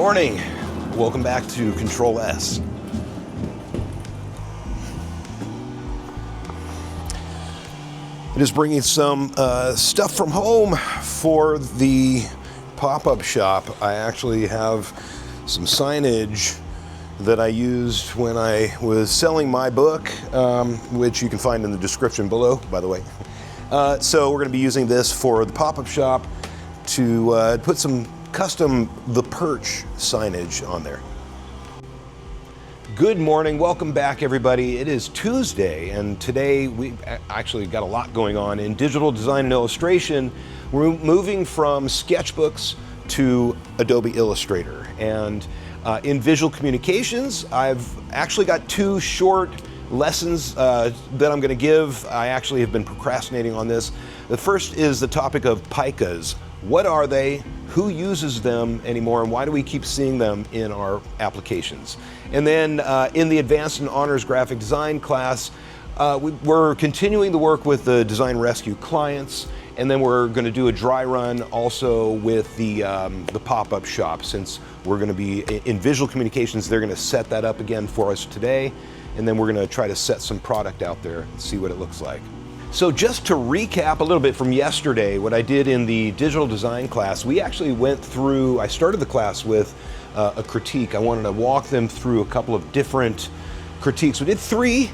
morning. Welcome back to CTRL+S. It is bringing some stuff from home for the pop-up shop. I actually have some signage that I used when I was selling my book, which you can find in the description below, by the way. So we're going to be using this for the pop-up shop to put some custom The Perch signage on there. Good morning, welcome back everybody. It is Tuesday and today we actually got a lot going on in digital design and illustration. We're moving from sketchbooks to Adobe Illustrator, and in visual communications I've actually got two short lessons that I'm going to give. I actually have been procrastinating on this. The first is the topic of PICAs. What are they? Who uses them anymore, and why do we keep seeing them in our applications? And then in the Advanced and Honors Graphic Design class, we're continuing the work with the Design Rescue clients, and then we're going to do a dry run also with the pop-up shop. Since we're going to be in visual communications, they're going to set that up again for us today, and then we're going to try to set some product out there and see what it looks like. So just to recap a little bit from yesterday, what I did in the digital design class, we actually went through, I started the class with a critique. I wanted to walk them through a couple of different critiques. We did three,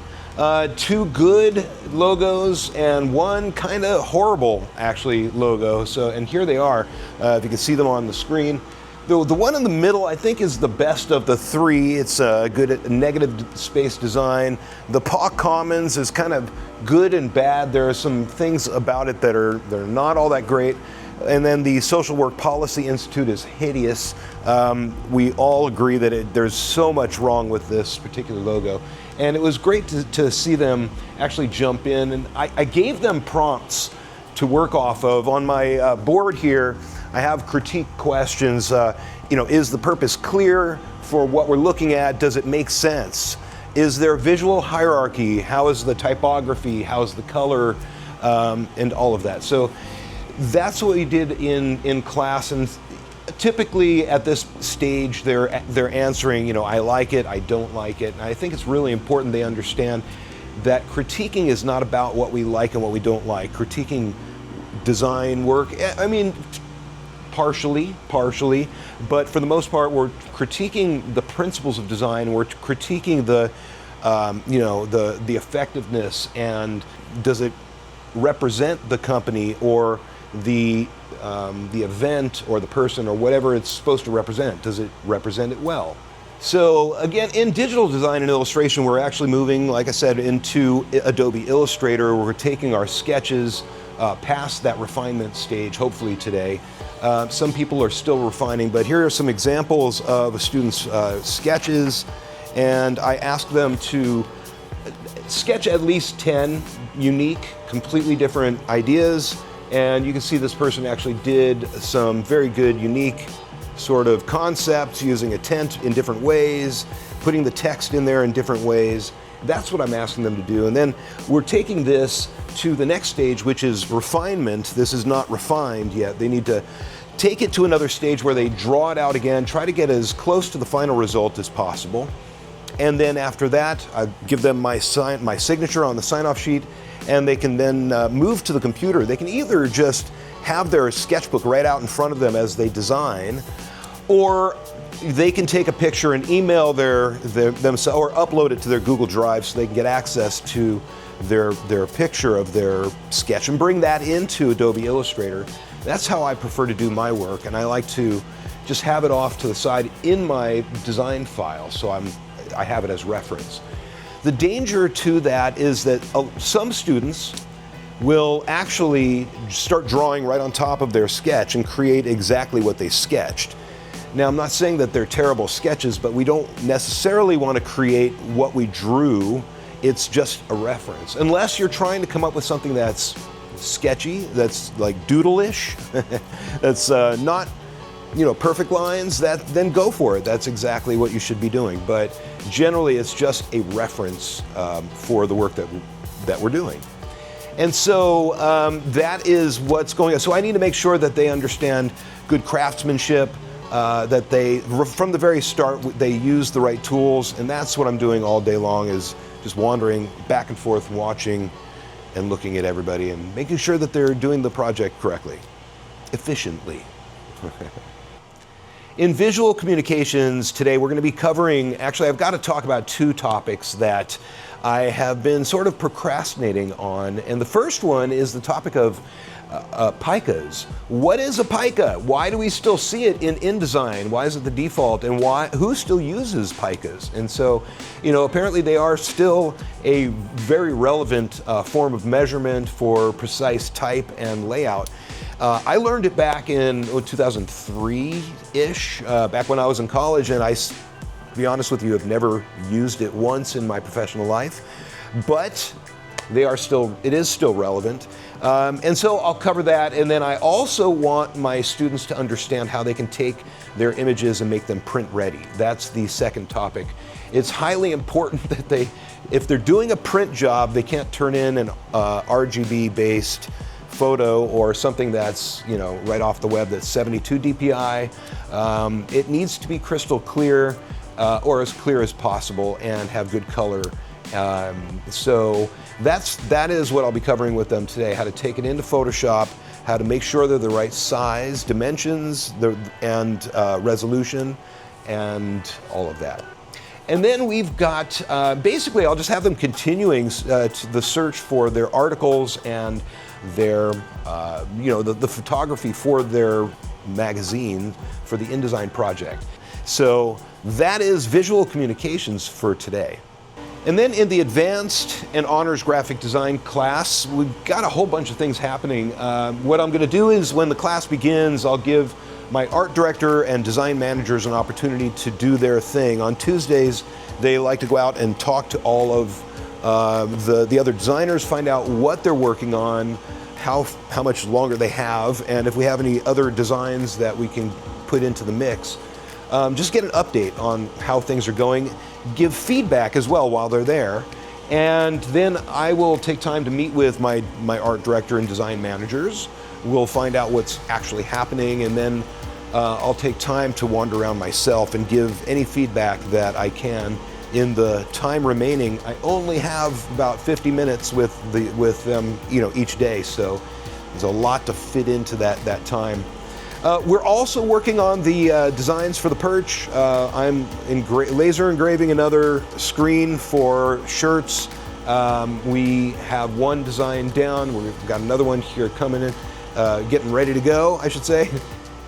two good logos and one kind of horrible actually logo. So, and here they are, if you can see them on the screen. The one in the middle, I think, is the best of the three. It's good at negative space design. The POC Commons is kind of good and bad. There are some things about it that are not all that great. And then the Social Work Policy Institute is hideous. We all agree that there's so much wrong with this particular logo. And it was great to see them actually jump in. And I gave them prompts to work off of. On my board here, I have critique questions. Is the purpose clear for what we're looking at? Does it make sense? Is there visual hierarchy? How is the typography? How is the color? And all of that. So that's what we did in class. And typically at this stage, they're answering, I like it, I don't like it. And I think it's really important they understand that critiquing is not about what we like and what we don't like. Critiquing design work, I mean, partially, but for the most part, we're critiquing the principles of design. We're critiquing the effectiveness, and does it represent the company or the event or the person or whatever it's supposed to represent? Does it represent it well? So again, in digital design and illustration, we're actually moving, like I said, into Adobe Illustrator. We're taking our sketches past that refinement stage, hopefully today. Some people are still refining, but here are some examples of a student's sketches, and I asked them to sketch at least 10 unique, completely different ideas, and you can see this person actually did some very good, unique sort of concepts using a tent in different ways, putting the text in there in different ways. That's what I'm asking them to do. And then we're taking this to the next stage, which is refinement. This is not refined yet. They need to take it to another stage where they draw it out again, try to get as close to the final result as possible. And then after that, I give them my signature on the sign-off sheet, and they can then move to the computer. They can either just have their sketchbook right out in front of them as they design, or they can take a picture and email themselves or upload it to their Google Drive so they can get access to their picture of their sketch and bring that into Adobe Illustrator. That's how I prefer to do my work, and I like to just have it off to the side in my design file so I have it as reference. The danger to that is that some students will actually start drawing right on top of their sketch and create exactly what they sketched. Now, I'm not saying that they're terrible sketches, but we don't necessarily want to create what we drew. It's just a reference. Unless you're trying to come up with something that's sketchy, that's like doodle-ish, that's not, perfect lines, then go for it. That's exactly what you should be doing. But generally, it's just a reference for the work that we're doing. And so that is what's going on. So I need to make sure that they understand good craftsmanship, that they, from the very start, they use the right tools, and that's what I'm doing all day long, is just wandering back and forth and watching and looking at everybody and making sure that they're doing the project correctly, efficiently. In visual communications today, we're going to be covering, actually I've got to talk about two topics that I have been sort of procrastinating on. And the first one is the topic of PICAs. What is a PICA? Why do we still see it in InDesign? Why is it the default? And who still uses PICAs? And so, apparently they are still a very relevant form of measurement for precise type and layout. I learned it back in 2003-ish, back when I was in college, and to be honest with you, have never used it once in my professional life, but it is still relevant. And so I'll cover that, and then I also want my students to understand how they can take their images and make them print ready. That's the second topic. It's highly important that if they're doing a print job, they can't turn in an RGB-based photo or something that's right off the web that's 72 dpi. It needs to be crystal clear, or as clear as possible, and have good color. So that is what I'll be covering with them today: how to take it into Photoshop, how to make sure they're the right size, dimensions, and resolution, and all of that. And then we've got, basically I'll just have them continuing the search for their articles and their, the photography for their magazine for the InDesign project. So that is visual communications for today. And then in the Advanced and Honors Graphic Design class, we've got a whole bunch of things happening. What I'm going to do is, when the class begins, I'll give my art director and design managers an opportunity to do their thing. On Tuesdays, they like to go out and talk to all of the other designers, find out what they're working on, how much longer they have, and if we have any other designs that we can put into the mix. Just get an update on how things are going. Give feedback as well while they're there. And then I will take time to meet with my art director and design managers. We'll find out what's actually happening, and then I'll take time to wander around myself and give any feedback that I can in the time remaining. I only have about 50 minutes with them, each day, so there's a lot to fit into that time. We're also working on the designs for the perch. I'm laser engraving another screen for shirts. We have one design down. We've got another one here coming in, getting ready to go, I should say.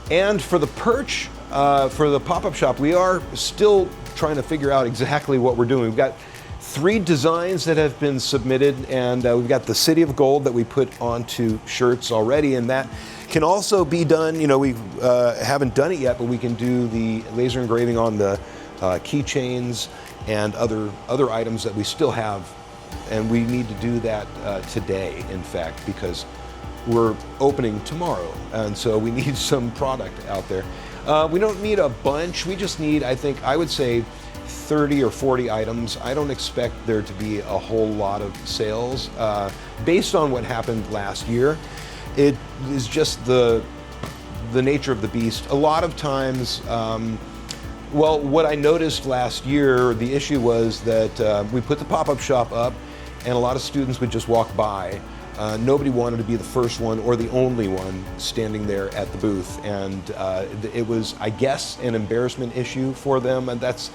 And for the perch, for the pop-up shop, we are still trying to figure out exactly what we're doing. We've got 3 designs that have been submitted, and we've got the City of Gold that we put onto shirts already, and that can also be done. We haven't done it yet, but we can do the laser engraving on the keychains and other items that we still have, and we need to do that today, in fact, because we're opening tomorrow, and so we need some product out there. We don't need a bunch. We just need, I would say, 30 or 40 items. I don't expect there to be a whole lot of sales based on what happened last year. It is just the nature of the beast. A lot of times, what I noticed last year, the issue was that we put the pop-up shop up, and a lot of students would just walk by. Nobody wanted to be the first one or the only one standing there at the booth, and it was, I guess, an embarrassment issue for them, and that's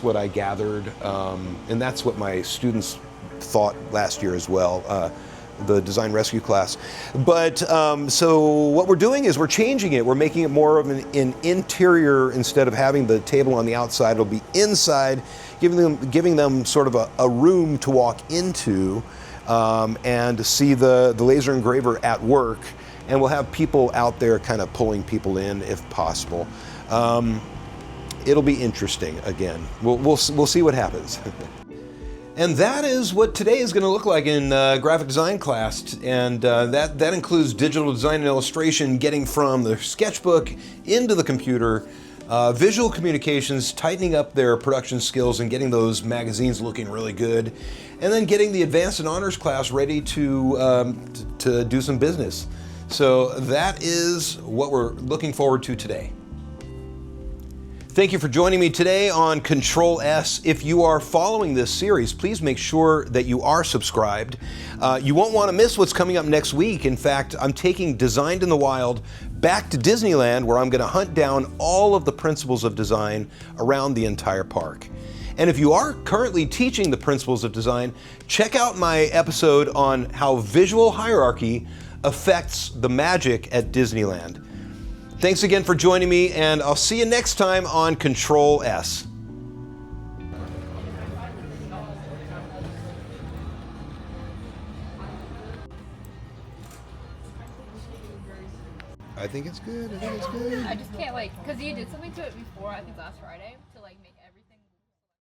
what I gathered, and that's what my students thought last year as well. The design rescue class. But so what we're doing is we're changing it. We're making it more of an interior. Instead of having the table on the outside, it'll be inside, giving them sort of a room to walk into and to see the laser engraver at work. And we'll have people out there kind of pulling people in if possible. It'll be interesting again. We'll see what happens. And that is what today is going to look like in graphic design class, and that includes digital design and illustration, getting from the sketchbook into the computer, visual communications, tightening up their production skills and getting those magazines looking really good, and then getting the advanced and honors class ready to do some business. So that is what we're looking forward to today. Thank you for joining me today on Control-S. If you are following this series, please make sure that you are subscribed. You won't want to miss what's coming up next week. In fact, I'm taking Designed in the Wild back to Disneyland, where I'm going to hunt down all of the principles of design around the entire park. And if you are currently teaching the principles of design, check out my episode on how visual hierarchy affects the magic at Disneyland. Thanks again for joining me, and I'll see you next time on Control-S. I think it's good. I just can't, because you did something to it before, I think last Friday.